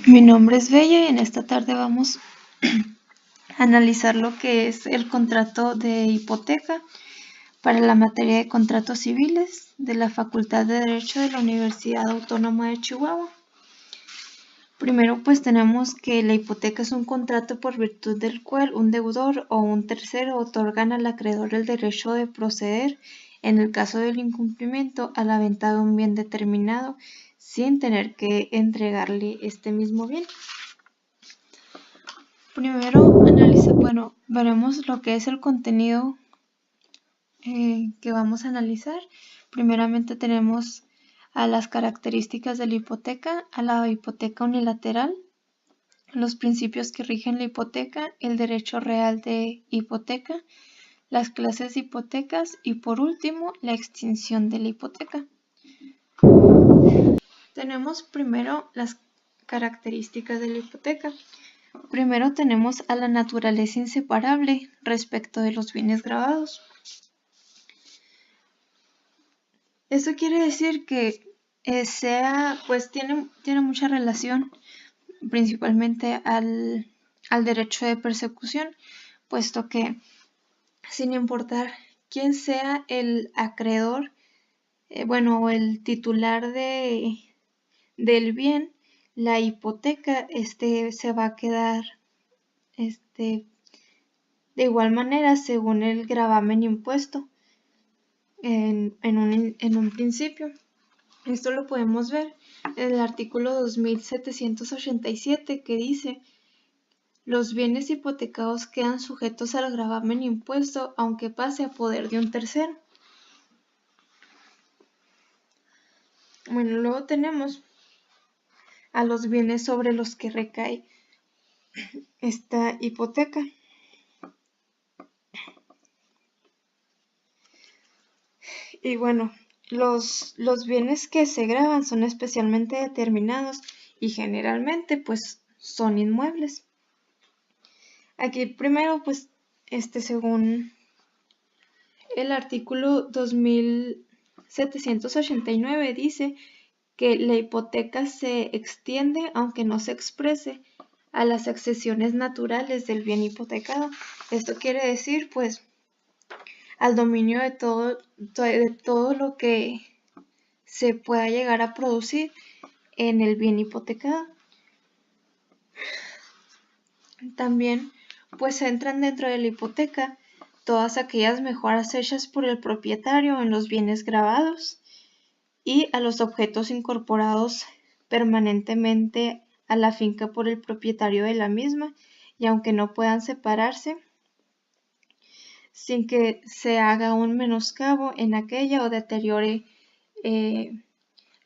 Mi nombre es Bella y en esta tarde vamos a analizar lo que es el contrato de hipoteca para la materia de contratos civiles de la Facultad de Derecho de la Universidad Autónoma de Chihuahua. Primero pues tenemos que la hipoteca es un contrato por virtud del cual un deudor o un tercero otorgan al acreedor el derecho de proceder en el caso del incumplimiento a la venta de un bien determinado sin tener que entregarle este mismo bien. Primero veremos lo que es el contenido que vamos a analizar. Primeramente tenemos a las características de la hipoteca, a la hipoteca unilateral, los principios que rigen la hipoteca, el derecho real de hipoteca, las clases de hipotecas y por último la extinción de la hipoteca. Tenemos primero las características de la hipoteca. Primero tenemos a la naturaleza inseparable respecto de los bienes grabados. Esto quiere decir que tiene mucha relación principalmente al derecho de persecución, puesto que sin importar quién sea el acreedor, o el titular del bien, la hipoteca se va a quedar de igual manera según el gravamen impuesto en un principio. Esto lo podemos ver en el artículo 2787 que dice: los bienes hipotecados quedan sujetos al gravamen impuesto aunque pase a poder de un tercero. Bueno, luego tenemos a los bienes sobre los que recae esta hipoteca. Y bueno, los bienes que se gravan son especialmente determinados y generalmente pues son inmuebles. Aquí primero pues según el artículo 2789 dice que la hipoteca se extiende aunque no se exprese a las accesiones naturales del bien hipotecado. Esto quiere decir pues al dominio de todo lo que se pueda llegar a producir en el bien hipotecado. También pues entran dentro de la hipoteca todas aquellas mejoras hechas por el propietario en los bienes grabados y a los objetos incorporados permanentemente a la finca por el propietario de la misma, y aunque no puedan separarse, sin que se haga un menoscabo en aquella o deteriore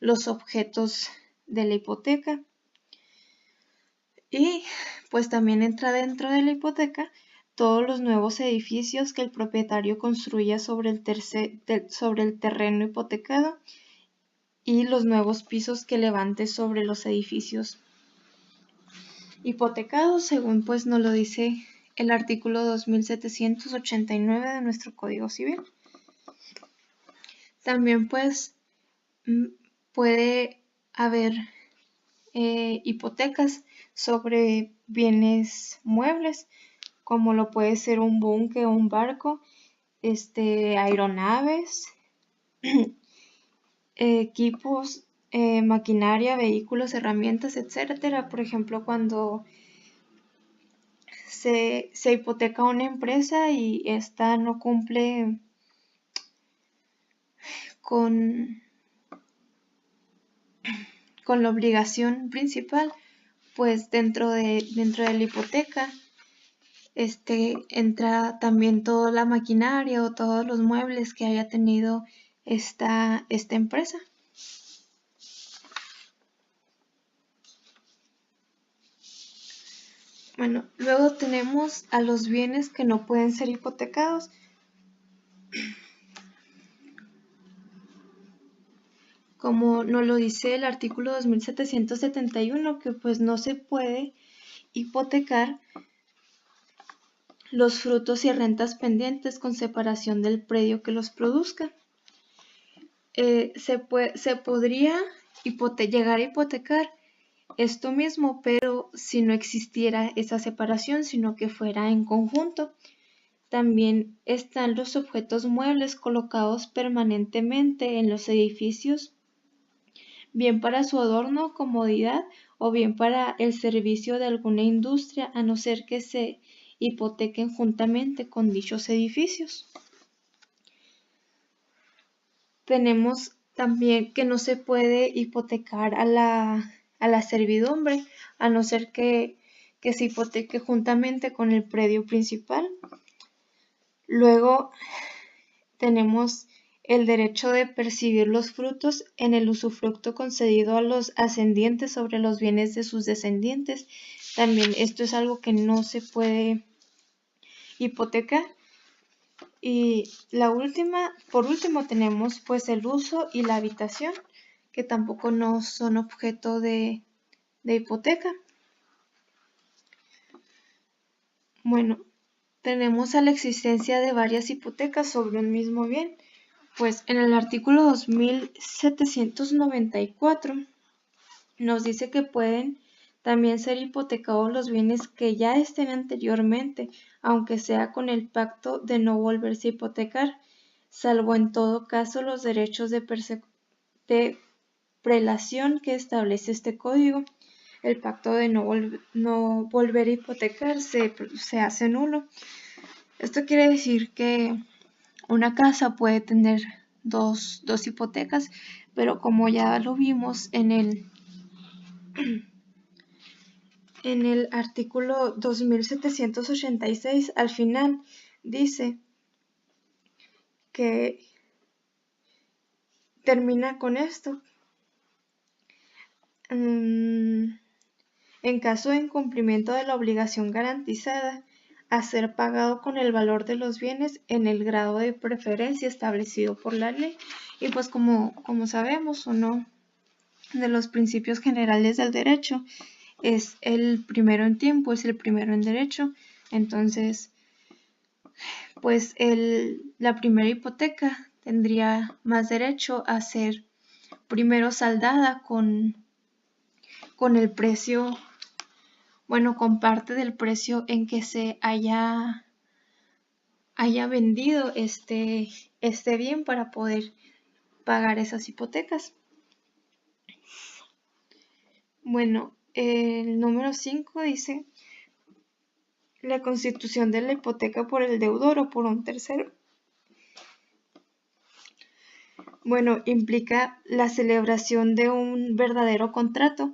los objetos de la hipoteca. Y pues también entra dentro de la hipoteca todos los nuevos edificios que el propietario construya sobre el terreno hipotecado y los nuevos pisos que levante sobre los edificios hipotecados, según pues nos lo dice el artículo 2789 de nuestro Código Civil. También pues puede haber hipotecas sobre bienes muebles, como lo puede ser un buque o un barco, aeronaves, equipos, maquinaria, vehículos, herramientas, etcétera. Por ejemplo, cuando se hipoteca una empresa y esta no cumple con la obligación principal, pues dentro de la hipoteca entra también toda la maquinaria o todos los muebles que haya tenido esta empresa. Bueno, luego tenemos a los bienes que no pueden ser hipotecados. Como nos lo dice el artículo 2771, que pues no se puede hipotecar los frutos y rentas pendientes con separación del predio que los produzca. Se podría llegar a hipotecar esto mismo, pero si no existiera esa separación, sino que fuera en conjunto. También están los objetos muebles colocados permanentemente en los edificios, bien para su adorno, comodidad o bien para el servicio de alguna industria, a no ser que se hipotequen juntamente con dichos edificios. Tenemos también que no se puede hipotecar a la servidumbre, a no ser que se hipoteque juntamente con el predio principal. Luego tenemos el derecho de percibir los frutos en el usufructo concedido a los ascendientes sobre los bienes de sus descendientes. También esto es algo que no se puede hipotecar. Y por último tenemos pues el uso y la habitación, que tampoco no son objeto de hipoteca. Bueno, tenemos a la existencia de varias hipotecas sobre un mismo bien. Pues en el artículo 2794 nos dice que pueden también ser hipotecados los bienes que ya estén anteriormente, aunque sea con el pacto de no volverse a hipotecar, salvo en todo caso los derechos de prelación que establece este código. El pacto de no volver a hipotecar se hace nulo. Esto quiere decir que una casa puede tener dos hipotecas, pero como ya lo vimos en el artículo 2786, al final dice que termina con esto. En caso de incumplimiento de la obligación garantizada, a ser pagado con el valor de los bienes en el grado de preferencia establecido por la ley. Y pues como sabemos, uno de los principios generales del derecho es el primero en tiempo, es el primero en derecho. Entonces, pues la primera hipoteca tendría más derecho a ser primero saldada con el precio, bueno, con parte del precio en que se haya vendido este bien para poder pagar esas hipotecas. Bueno, el número 5 dice la constitución de la hipoteca por el deudor o por un tercero. Bueno, implica la celebración de un verdadero contrato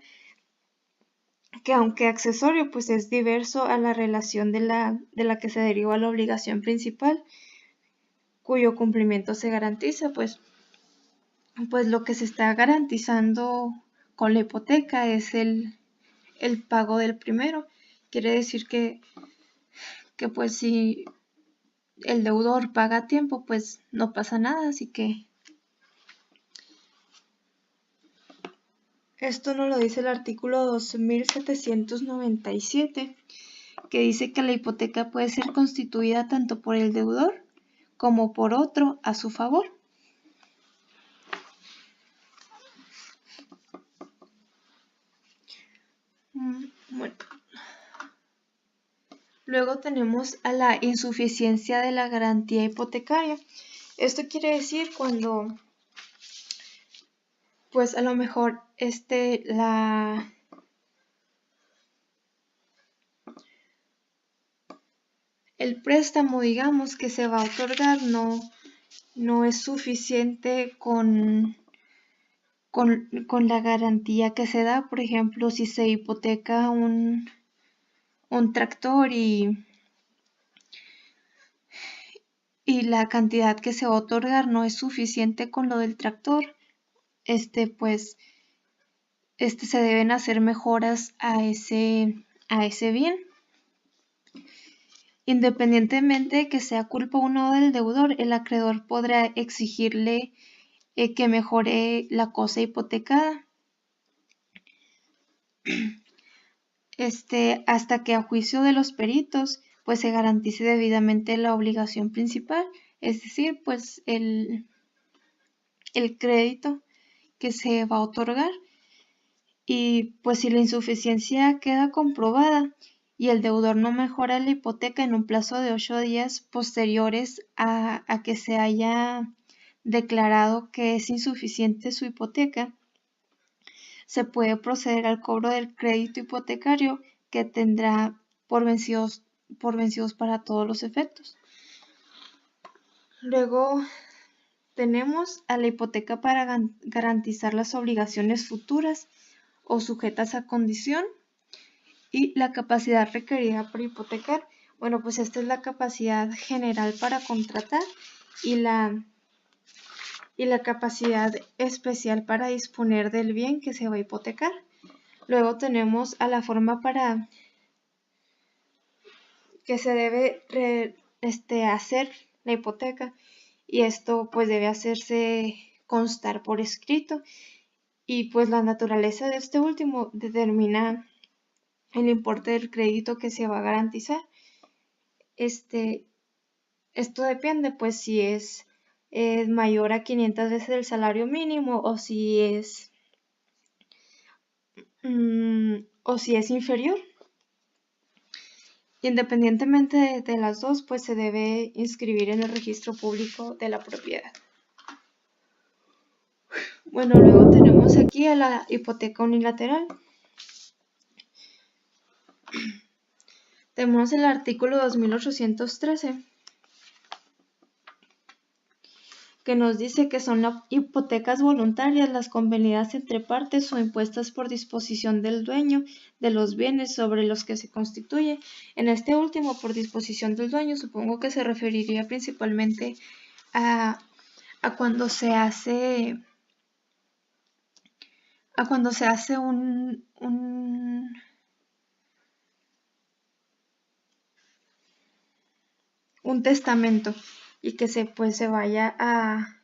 que, aunque accesorio, pues es diverso a la relación de la que se deriva la obligación principal, cuyo cumplimiento se garantiza. Pues lo que se está garantizando con la hipoteca es el pago del primero. Quiere decir que pues si el deudor paga a tiempo, pues no pasa nada. Así que esto nos lo dice el artículo 2797, que dice que la hipoteca puede ser constituida tanto por el deudor como por otro a su favor. Bueno. Luego tenemos a la insuficiencia de la garantía hipotecaria. Esto quiere decir cuando, pues a lo mejor el préstamo, digamos, que se va a otorgar no es suficiente con la garantía que se da. Por ejemplo, si se hipoteca un tractor y la cantidad que se va a otorgar no es suficiente con lo del tractor, pues se deben hacer mejoras a ese bien. Independientemente de que sea culpa o no del deudor, el acreedor podrá exigirle que mejore la cosa hipotecada, hasta que a juicio de los peritos pues se garantice debidamente la obligación principal, es decir, pues el crédito que se va a otorgar. Y pues si la insuficiencia queda comprobada y el deudor no mejora la hipoteca en un plazo de 8 días posteriores a que se haya declarado que es insuficiente su hipoteca, se puede proceder al cobro del crédito hipotecario que tendrá por vencidos para todos los efectos. Luego tenemos a la hipoteca para garantizar las obligaciones futuras o sujetas a condición y la capacidad requerida por hipotecar. Bueno, pues esta es la capacidad general para contratar y la capacidad especial para disponer del bien que se va a hipotecar. Luego tenemos a la forma para que se debe hacer la hipoteca, y esto pues debe hacerse constar por escrito, y pues la naturaleza de este último determina el importe del crédito que se va a garantizar. Esto depende pues si es mayor a 500 veces el salario mínimo o si es inferior. Independientemente de las dos, pues se debe inscribir en el registro público de la propiedad. Bueno, luego tenemos aquí a la hipoteca unilateral. Tenemos el artículo 2813, que nos dice que son las hipotecas voluntarias las convenidas entre partes o impuestas por disposición del dueño de los bienes sobre los que se constituye. En este último, por disposición del dueño, supongo que se referiría principalmente a cuando se hace un testamento y que se vaya a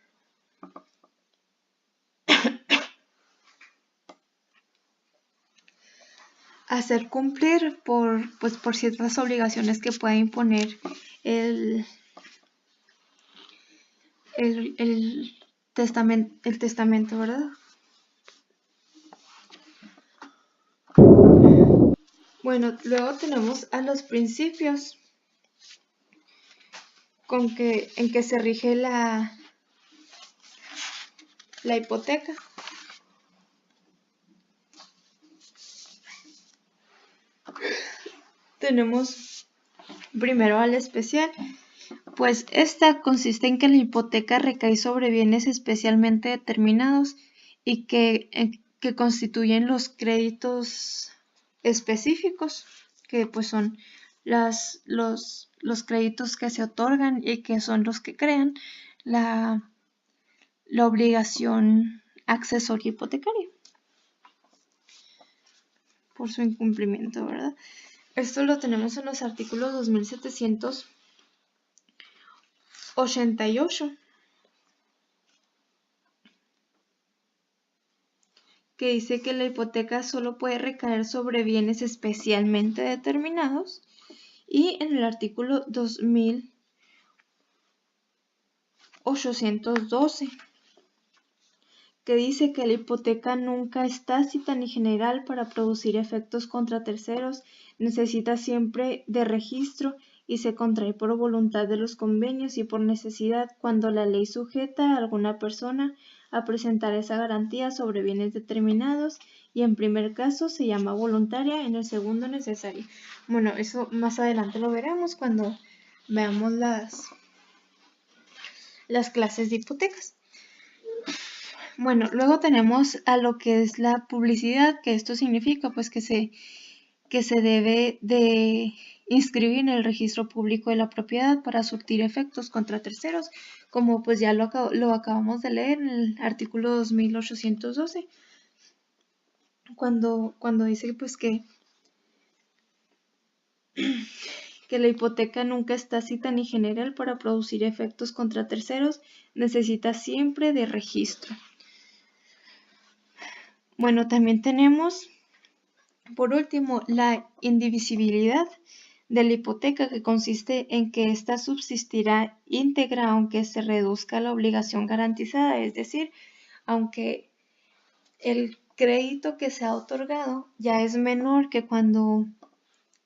hacer cumplir por ciertas obligaciones que pueda imponer el testamento, ¿verdad? Bueno, luego tenemos a los principios en que se rige la hipoteca. Tenemos primero al especial, pues esta consiste en que la hipoteca recae sobre bienes especialmente determinados y que constituyen los créditos específicos, que pues son los créditos que se otorgan y que son los que crean la obligación accesoria hipotecaria por su incumplimiento, ¿verdad? Esto lo tenemos en los artículos 2788, que dice que la hipoteca solo puede recaer sobre bienes especialmente determinados, y en el artículo 2812, que dice que la hipoteca nunca es tácita ni general para producir efectos contra terceros, necesita siempre de registro y se contrae por voluntad de los convenios y por necesidad cuando la ley sujeta a alguna persona a presentar esa garantía sobre bienes determinados, y en primer caso se llama voluntaria, en el segundo necesaria. Bueno, eso más adelante lo veremos cuando veamos las clases de hipotecas. Bueno, luego tenemos a lo que es la publicidad, que esto significa pues que se debe de inscribir en el registro público de la propiedad para surtir efectos contra terceros, como pues ya lo acabamos de leer en el artículo 2812, cuando dice pues que la hipoteca nunca es tácita ni general para producir efectos contra terceros, necesita siempre de registro. Bueno, también tenemos, por último, la indivisibilidad de la hipoteca, que consiste en que ésta subsistirá íntegra aunque se reduzca la obligación garantizada, es decir, aunque el crédito que se ha otorgado ya es menor que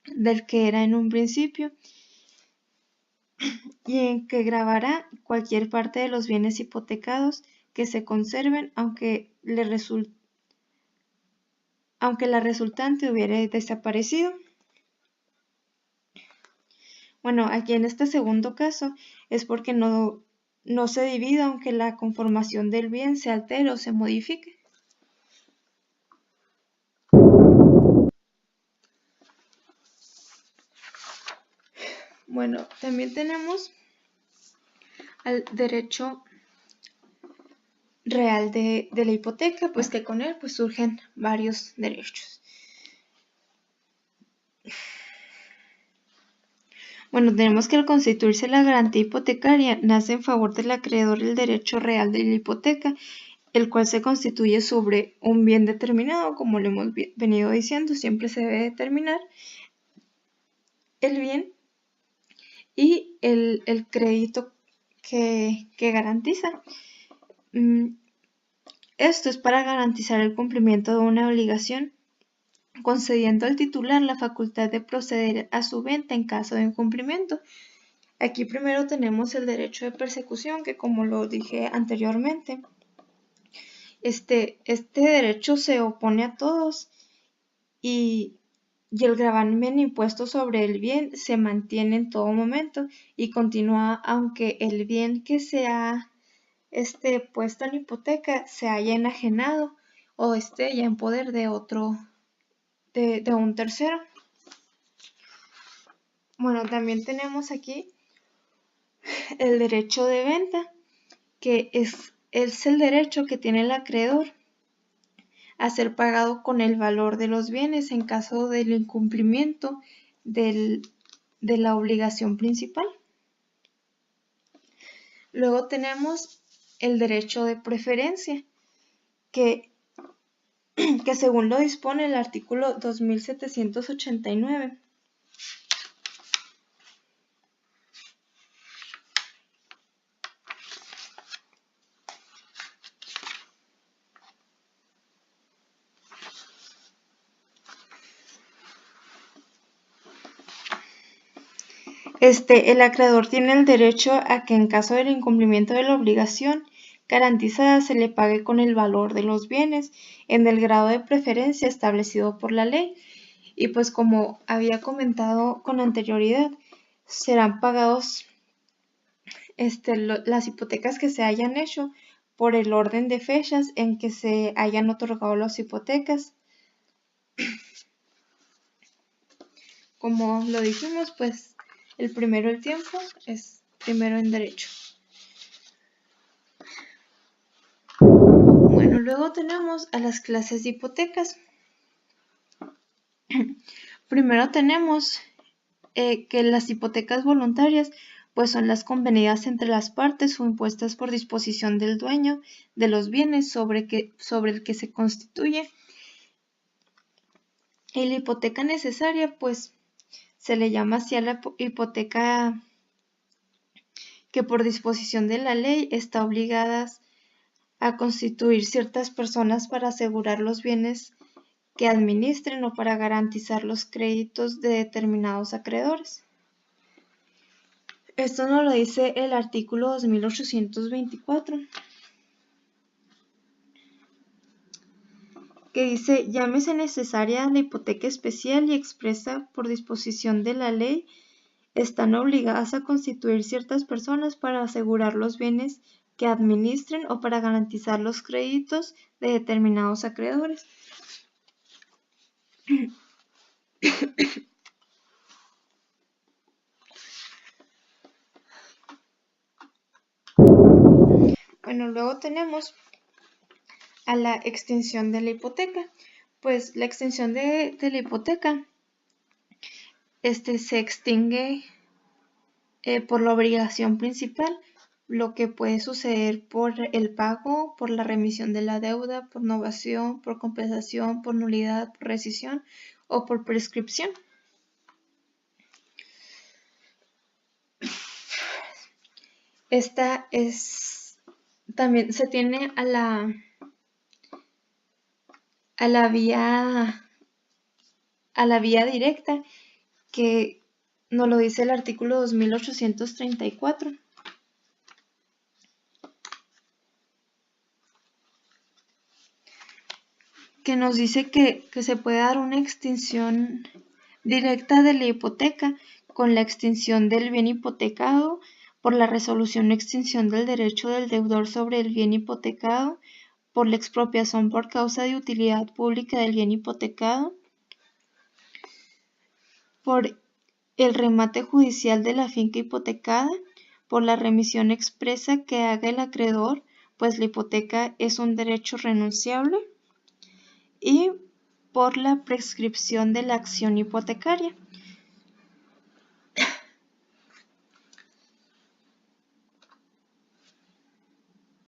del que era en un principio, y en que gravará cualquier parte de los bienes hipotecados que se conserven aunque la resultante hubiera desaparecido. Bueno, aquí en este segundo caso es porque no se divide aunque la conformación del bien se altere o se modifique. Bueno, también tenemos al derecho real de la hipoteca, pues que con él pues surgen varios derechos. Bueno, tenemos que al constituirse la garantía hipotecaria nace en favor del acreedor el derecho real de la hipoteca, el cual se constituye sobre un bien determinado, como lo hemos venido diciendo, siempre se debe determinar el bien y el crédito que garantiza. Esto es para garantizar el cumplimiento de una obligación, concediendo al titular la facultad de proceder a su venta en caso de incumplimiento. Aquí primero tenemos el derecho de persecución, que como lo dije anteriormente, este derecho se opone a todos y el gravamen impuesto sobre el bien se mantiene en todo momento y continúa aunque el bien que se ha puesto en hipoteca se haya enajenado o esté ya en poder de otro, de un tercero. Bueno, también tenemos aquí el derecho de venta, que es el derecho que tiene el acreedor a ser pagado con el valor de los bienes en caso del incumplimiento de la obligación principal. Luego tenemos el derecho de preferencia, que según lo dispone el artículo 2789, el acreedor tiene el derecho a que en caso del incumplimiento de la obligación garantizada se le pague con el valor de los bienes en el grado de preferencia establecido por la ley. Y pues como había comentado con anterioridad, serán pagados las hipotecas que se hayan hecho por el orden de fechas en que se hayan otorgado las hipotecas. Como lo dijimos, pues el primero el tiempo es primero en derecho. Bueno, luego tenemos a las clases de hipotecas. Primero tenemos que las hipotecas voluntarias pues son las convenidas entre las partes o impuestas por disposición del dueño de los bienes sobre el que se constituye. Y la hipoteca necesaria pues se le llama así a la hipoteca que por disposición de la ley está obligadas a constituir ciertas personas para asegurar los bienes que administren o para garantizar los créditos de determinados acreedores. Esto nos lo dice el artículo 2824, que dice: llámese necesaria la hipoteca especial y expresa por disposición de la ley, están obligadas a constituir ciertas personas para asegurar los bienes que administren o para garantizar los créditos de determinados acreedores. Bueno, luego tenemos a la extinción de la hipoteca. Pues la extinción de la hipoteca se extingue por la obligación principal, lo que puede suceder por el pago, por la remisión de la deuda, por novación, por compensación, por nulidad, por rescisión o por prescripción. Esta también se tiene a la a la vía directa, que nos lo dice el artículo 2834. Que nos dice que se puede dar una extinción directa de la hipoteca con la extinción del bien hipotecado, por la resolución o extinción del derecho del deudor sobre el bien hipotecado, por la expropiación por causa de utilidad pública del bien hipotecado, por el remate judicial de la finca hipotecada, por la remisión expresa que haga el acreedor, pues la hipoteca es un derecho renunciable, y por la prescripción de la acción hipotecaria.